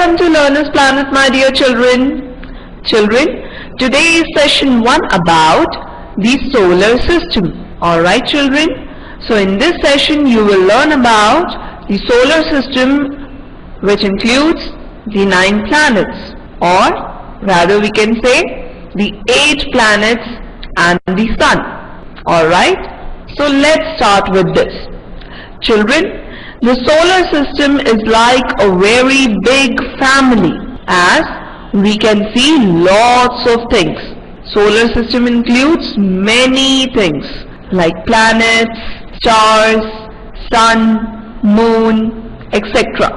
Welcome to Learner's Planet, my dear children. Children, today is session 1 about the solar system. Alright children, so in this session you will learn about the solar system, which includes the 9 planets, or rather we can say the 8 planets and the sun. Alright, so let's start with this. Children, the solar system is like a very big family, as we can see lots of things. Solar system includes many things like planets, stars, sun, moon, etc.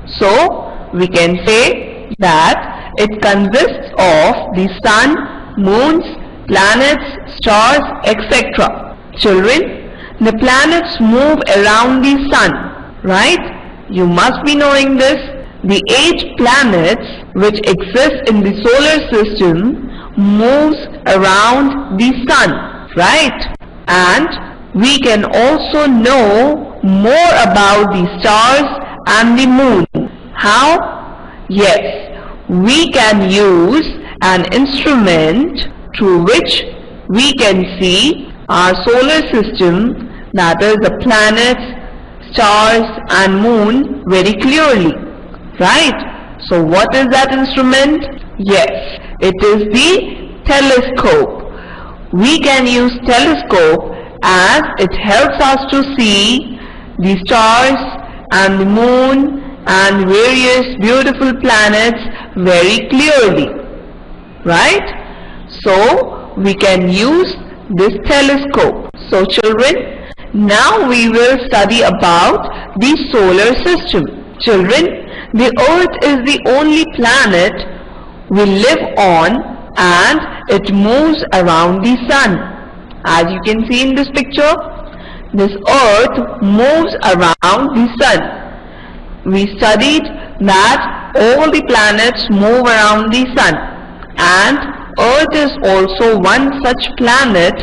So we can say that it consists of the sun, moons, planets, stars, etc. Children, the planets move around the sun. Right? You must be knowing this. The 8 planets which exist in the solar system moves around the sun. Right? And we can also know more about the stars and the moon. How? Yes, we can use an instrument through which we can see our solar system, that is the planets, stars and moon, very clearly. Right? So what is that instrument? Yes, it is the telescope. We can use telescope as it helps us to see the stars and the moon and various beautiful planets very clearly. Right? So we can use this telescope. So children, now we will study about the solar system. Children, the earth is the only planet we live on and it moves around the sun. As you can see in this picture, this earth moves around the sun. We studied that all the planets move around the sun, and earth is also one such planet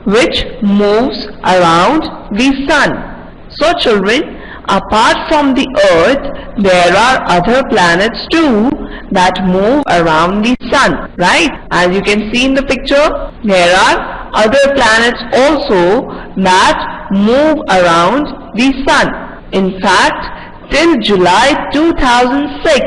which moves around the sun. So children, apart from the earth, there are other planets too that move around the sun. Right? As you can see in the picture, there are other planets also that move around the sun. In fact, till July 2006,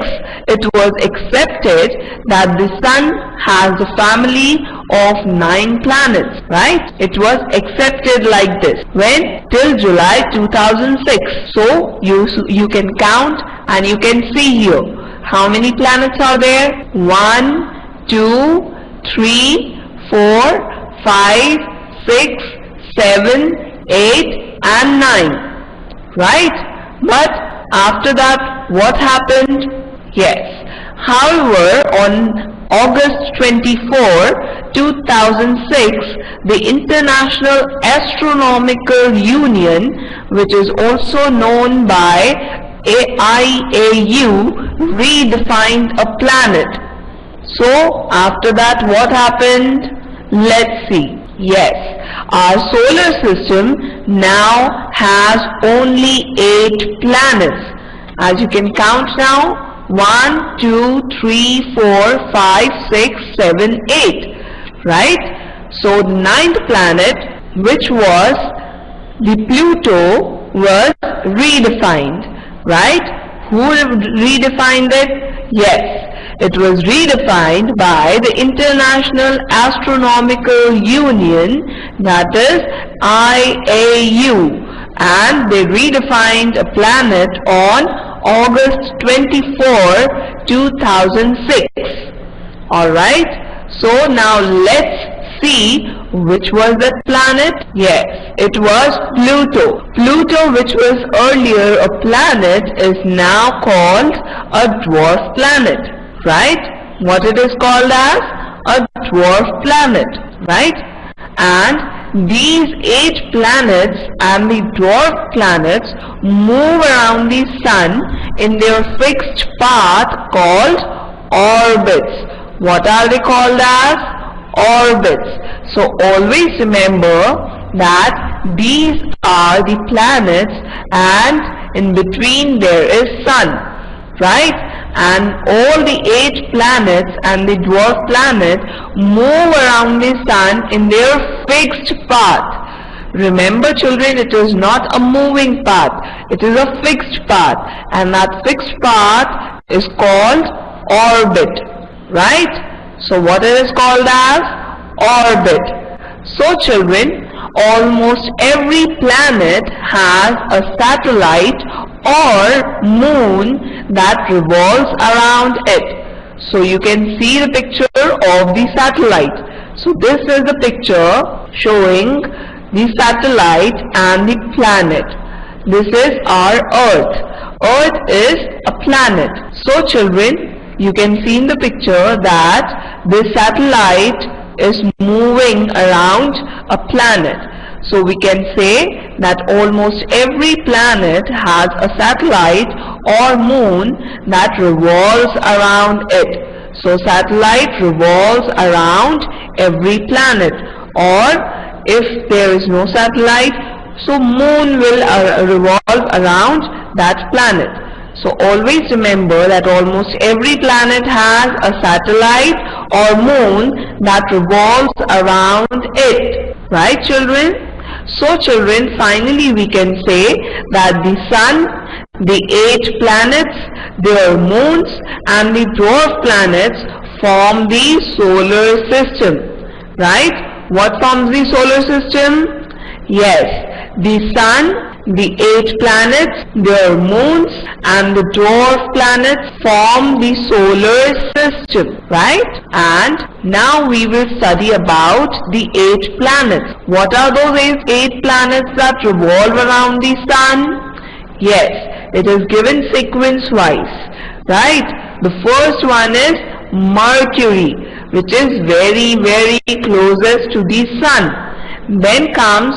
it was accepted that the sun has a family of 9 planets. Right? It was accepted like this. When? Till July 2006. So you can count and you can see here. How many planets are there? 1, 2, 3, 4, 5, 6, 7, 8 and 9. Right? But after that, what happened? Yes. However, on August 24, 2006, the International Astronomical Union, which is also known by IAU, redefined a planet. So, after that, what happened? Let's see. Yes, our solar system now has only 8 planets. As you can count now, 1, 2, 3, 4, 5, 6, 7, 8. Right? So the 9th planet, which was the Pluto, was redefined. Right? Who redefined it? Yes. It was redefined by the International Astronomical Union, that is IAU, and they redefined a planet on August 24, 2006. Alright, so now let's see which was that planet. Yes, it was Pluto. Pluto, which was earlier a planet, is now called a dwarf planet. Right? What it is called as? A dwarf planet. Right? And these 8 planets and the dwarf planets move around the sun in their fixed path called orbits. What are they called as? Orbits. So always remember that these are the planets and in between there is sun. Right? and all the 8 planets and the dwarf planet move around the sun in their fixed path. Remember children, it is not a moving path, it is a fixed path, and that fixed path is called orbit, right? So what it is called as? Orbit. So children, almost every planet has a satellite or moon that revolves around it. So you can see the picture of the satellite. So this is the picture showing the satellite and the planet. This is our Earth. Earth is a planet. So children, you can see in the picture that this satellite is moving around a planet. So we can say that almost every planet has a satellite or moon that revolves around it. So satellite revolves around every planet, or if there is no satellite, so moon will revolve around that planet. So always remember that almost every planet has a satellite or moon that revolves around it. Right children? So children, finally we can say that the sun, the 8 planets, their moons and the dwarf planets form the solar system. Right? What forms the solar system? Yes, the sun, the 8 planets, their moons and the dwarf planets form the solar system, right? And now we will study about the 8 planets. What are those 8 planets that revolve around the sun? Yes, it is given sequence wise, right? The first one is Mercury, which is very closest to the sun. Then comes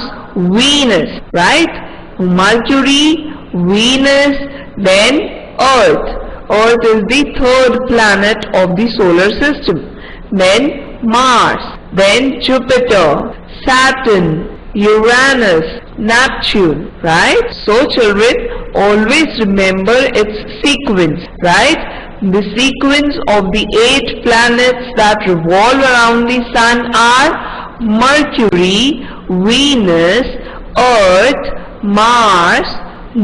Venus, right? Mercury, Venus, then Earth. Earth is the 3rd planet of the solar system. Then Mars, then Jupiter, Saturn, Uranus, Neptune, right? So children, always remember its sequence, right? The sequence of the 8 planets that revolve around the sun are Mercury, Venus, Earth, Mars,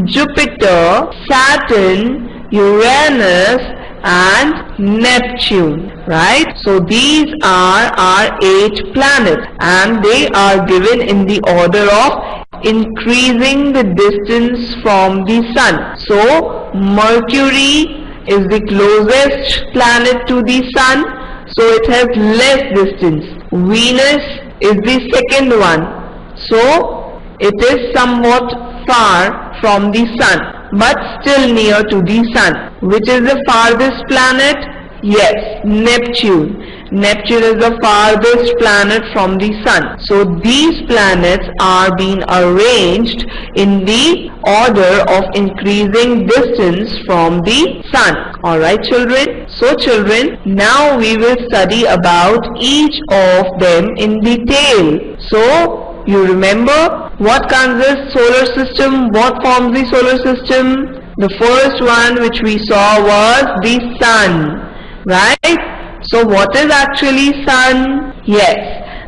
Jupiter, Saturn, Uranus and Neptune, right? So these are our 8 planets and they are given in the order of increasing the distance from the sun. So Mercury is the closest planet to the sun, so it has less distance. Venus is the second one, so it is somewhat far from the sun, but still near to the sun. Which is the farthest planet? Yes, Neptune. Neptune is the farthest planet from the sun. So these planets are being arranged in the order of increasing distance from the sun. Alright children? So children, now we will study about each of them in detail. So you remember what consists solar system? What forms the solar system? The first one which we saw was the sun, right? So what is actually sun? Yes,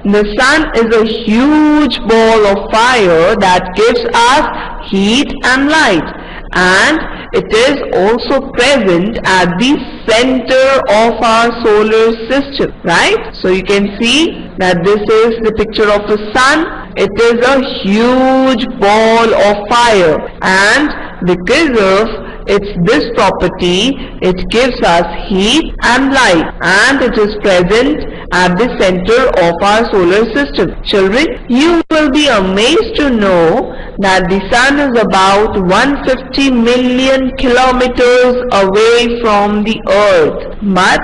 the sun is a huge ball of fire that gives us heat and light, and it is also present at the center of our solar system, right? So you can see that this is the picture of the sun. It is a huge ball of fire, and because of this property, it gives us heat and light, and it is present at the center of our solar system. Children, you will be amazed to know that the sun is about 150 million kilometers away from the earth, but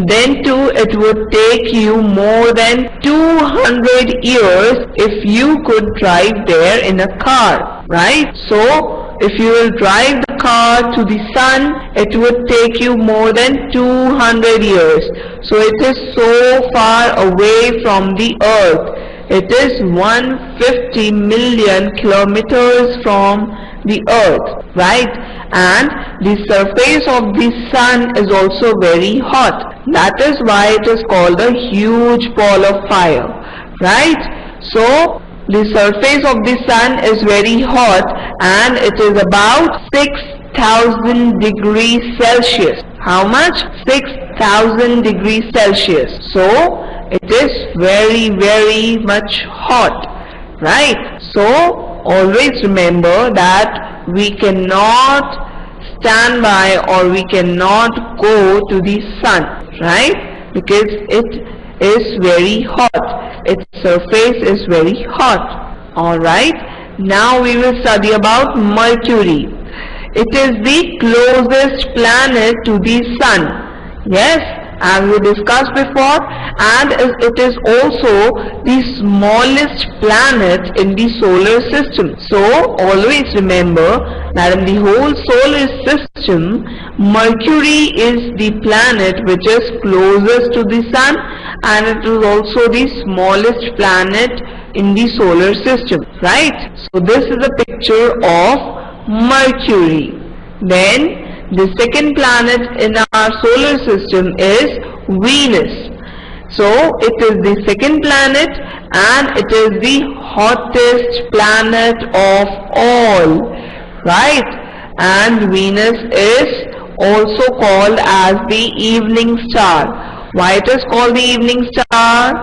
then too it would take you more than 200 years if you could drive there in a car, right? So if you will drive the car to the sun, it would take you more than 200 years. So it is so far away from the earth. it is 150 million kilometers from the earth, right? And the surface of the sun is also very hot. That is why it is called a huge ball of fire, right? So the surface of the sun is very hot and it is about 6,000 degrees Celsius. How much? 6,000 degrees Celsius. So it is very much hot, right? So always remember that we cannot stand by or we cannot go to the sun, right? Because it is very hot. Its surface is very hot. Alright. Now we will study about Mercury. It is the closest planet to the sun. Yes, as we discussed before, and it is also the smallest planet in the solar system. So always remember that in the whole solar system, Mercury is the planet which is closest to the sun, and it is also the smallest planet in the solar system, right? So this is a picture of Mercury. Then the second planet in our solar system is Venus. So it is the second planet and it is the hottest planet of all, right? And Venus is also called as the evening star. Why it is called the evening star?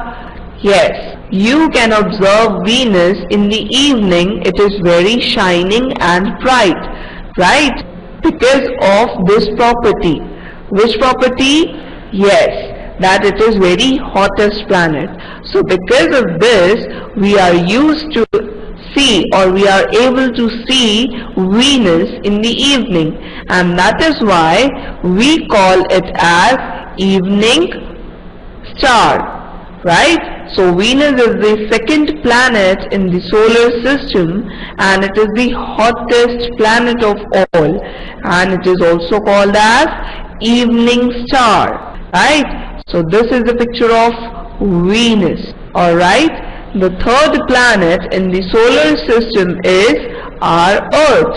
Yes, you can observe Venus in the evening. It is very shining and bright, right? Because of this property. Which property? Yes, that it is very hottest planet. So because of this, we are used to see, or we are able to see Venus in the evening, and that is why we call it as evening star, right? So Venus is the second planet in the solar system and it is the hottest planet of all, and it is also called as evening star, right? So this is the picture of Venus. Alright, the third planet in the solar system is our Earth,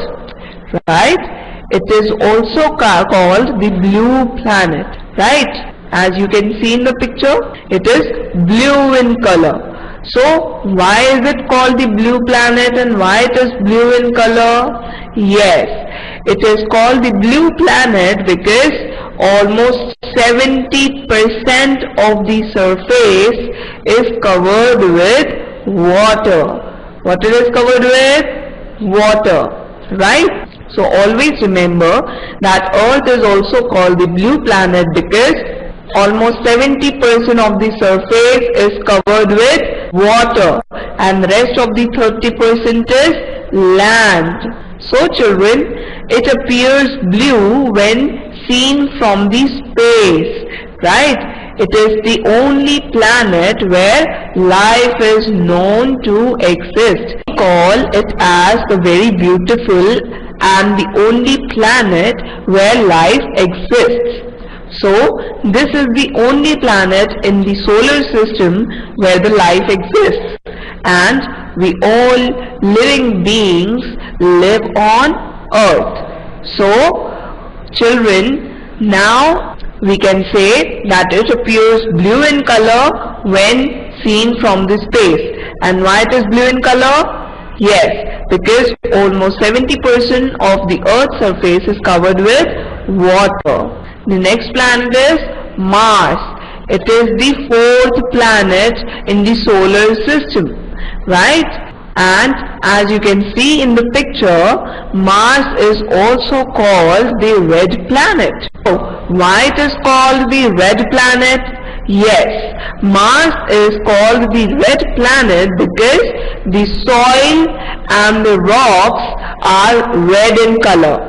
right? It is also called the blue planet, right? As you can see in the picture, it is blue in color. So why is it called the blue planet and why it is blue in color? Yes, it is called the blue planet because almost 70% of the surface is covered with water. What it is covered with? Water, right? So always remember that Earth is also called the blue planet because almost 70% of the surface is covered with water and the rest of the 30% is land. So children, it appears blue when seen from the space, right? It is the only planet where life is known to exist. We call it as the very beautiful and the only planet where life exists. So this is the only planet in the solar system where the life exists, and we all living beings live on Earth. So children, now we can say that it appears blue in color when seen from the space. And why it is blue in color? Yes, because almost 70% of the Earth's surface is covered with water. The next planet is Mars. It is the fourth planet in the solar system, right? And as you can see in the picture, Mars is also called the red planet. So why it is called the red planet? Yes, Mars is called the red planet because the soil and the rocks are red in color,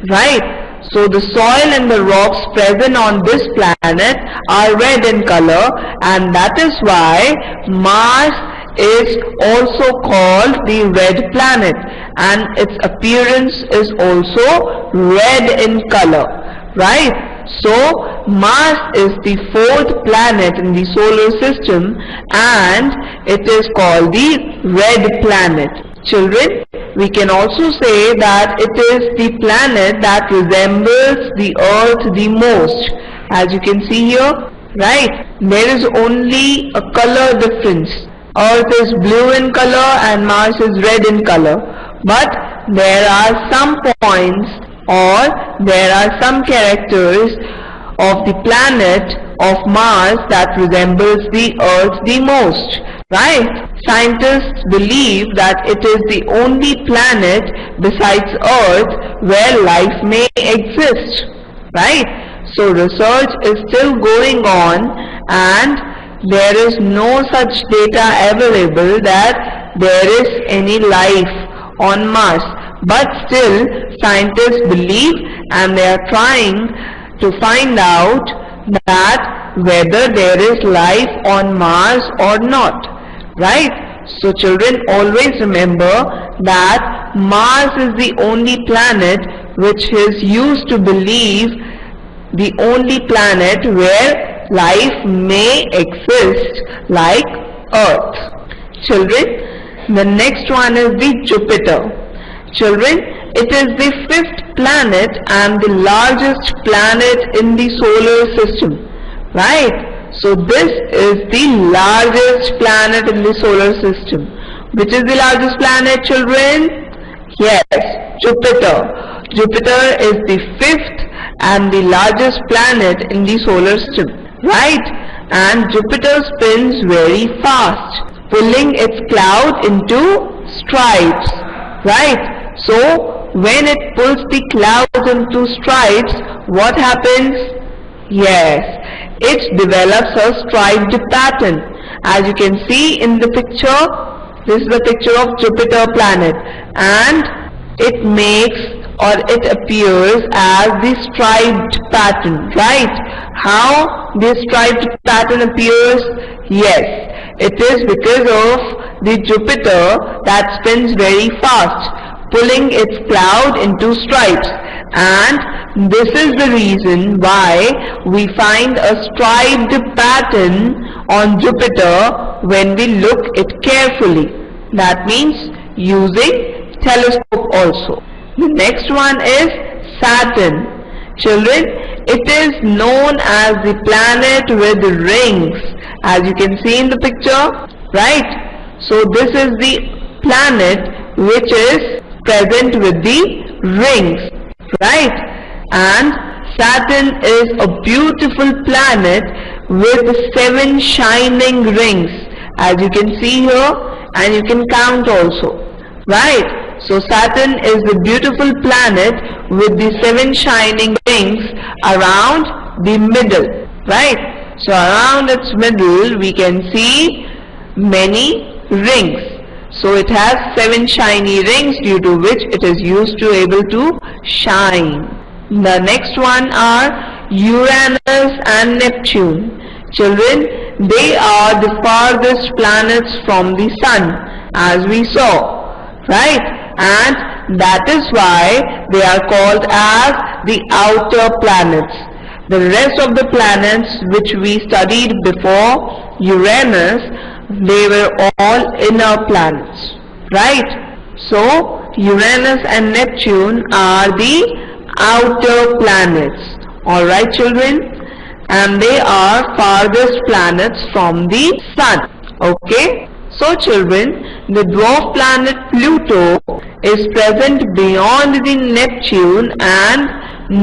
right? So the soil and the rocks present on this planet are red in color, and that is why Mars is also called the red planet, and its appearance is also red in color, right? So Mars is the fourth planet in the solar system and it is called the red planet. Children, we can also say that it is the planet that resembles the Earth the most. As you can see here, right? There is only a color difference. Earth is blue in color and Mars is red in color. But there are some points or there are some characters of the planet of Mars that resembles the Earth the most, right? Scientists believe that it is the only planet besides Earth where life may exist, right? So research is still going on and there is no such data available that there is any life on Mars. But still scientists believe and they are trying to find out that whether there is life on Mars or not, right? So children, always remember that Mars is the only planet which is used to believe the only planet where life may exist like Earth. Children, the next one is the Jupiter. Children, it is the fifth planet and the largest planet in the solar system, right? So this is the largest planet in the solar system. Which is the largest planet, children? Yes, Jupiter. Jupiter is the fifth and the largest planet in the solar system, right? And Jupiter spins very fast, pulling its cloud into stripes, right? So when it pulls the clouds into stripes, what happens? Yes, it develops a striped pattern. As you can see in the picture, this is the picture of Jupiter planet, and it makes or it appears as the striped pattern, right? How this striped pattern appears? Yes, it is because of the Jupiter that spins very fast, pulling its cloud into stripes, and this is the reason why we find a striped pattern on Jupiter when we look it carefully. That means using telescope also. The next one is Saturn. Children, it is known as the planet with rings, as you can see in the picture, right? So this is the planet which is present with the rings, right? And Saturn is a beautiful planet with 7 shining rings, as you can see here, and you can count also, right? So Saturn is the beautiful planet with the 7 shining rings around the middle, right? So around its middle we can see many rings. So it has 7 shiny rings, due to which it is used to able to shine. The next one are Uranus and Neptune. Children, they are the farthest planets from the sun, as we saw, right? And that is why they are called as the outer planets. The rest of the planets which we studied before Uranus, they were all inner planets, right? So Uranus and Neptune are the outer planets, alright children, and they are farthest planets from the sun, okay? So children, the dwarf planet Pluto is present beyond the Neptune, and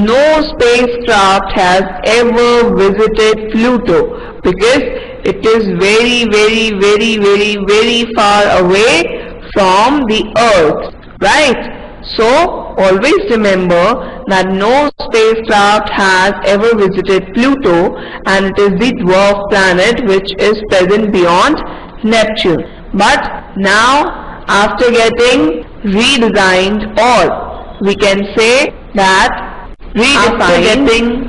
no spacecraft has ever visited Pluto because it is very far away from the Earth, right? So always remember that no spacecraft has ever visited Pluto, and it is the dwarf planet which is present beyond Neptune. But now, after getting redesigned, or we can say that redefined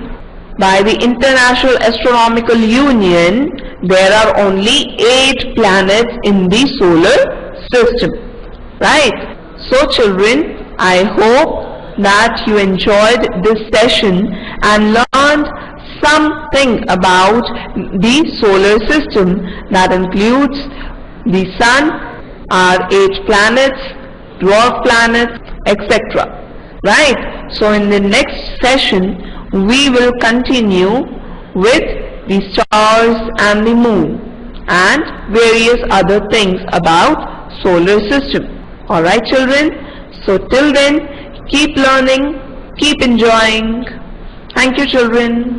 by the International Astronomical Union, there are only 8 planets in the solar system, right? So children, I hope that you enjoyed this session and learned something about the solar system that includes the sun, our 8 planets, dwarf planets, etc. Right? So in the next session we will continue with the stars and the moon and various other things about solar system. Alright children? So till then, keep learning, keep enjoying. Thank you children.